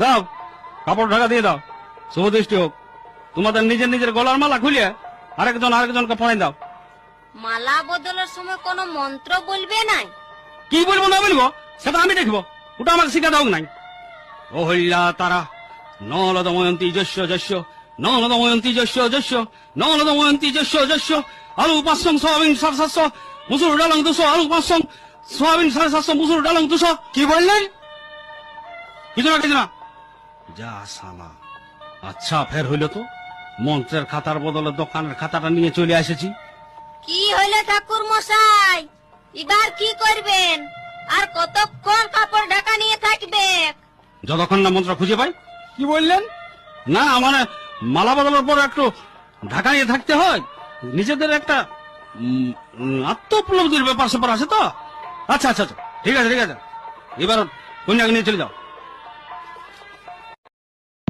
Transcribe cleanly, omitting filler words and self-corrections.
দাও, কাপড় ঢাকা দিয়ে দাও। শুভ দৃষ্টি হোক। তোমাদের নিজের নিজের গলার মালা খুলিয়ে আরেকজনকে পরাই দাও। মালা বদলের সময় কোনো মন্ত্র বলবে নাই? কি বলবো না বলবো সেটা আমি দেখবো, ওটা আমাকে শিখা দাও নাই। ও হইলা তারা নলদময়ন্তী যস্য যস্য, নলদময়ন্তী যস্য যস্য, নলদময়ন্তী যস্য যস্য। আলু 500, সোয়াবিন 700, মুসুর ডালং 200, আলু 500, সোয়াবিন 750, মুসুর ডালং 200। কি বললেন? কিছু না। যা সালা। আচ্ছা, ফের হইল তো। মন্ত্রের খাতার বদলে দোকানের খাতাটা নিয়ে চলে এসেছি। কি হইলো ঠাকুর মশাই, এবার কি করবেন? আর কতক্ষণ কাপড় ঢাকা নিয়ে থাকবে? যতক্ষণ না মন্ত্র খুঁজে পাই। কি বললেন? না মানে মালা বদলের পর একটু ঢাকা নিয়ে থাকতে হয়, নিজেদের একটা আত্ম উপলব্ধির ব্যাপার স্যাপার আছে তো। আচ্ছা, ঠিক আছে। এবার কন্যাকে নিয়ে চলে যাও।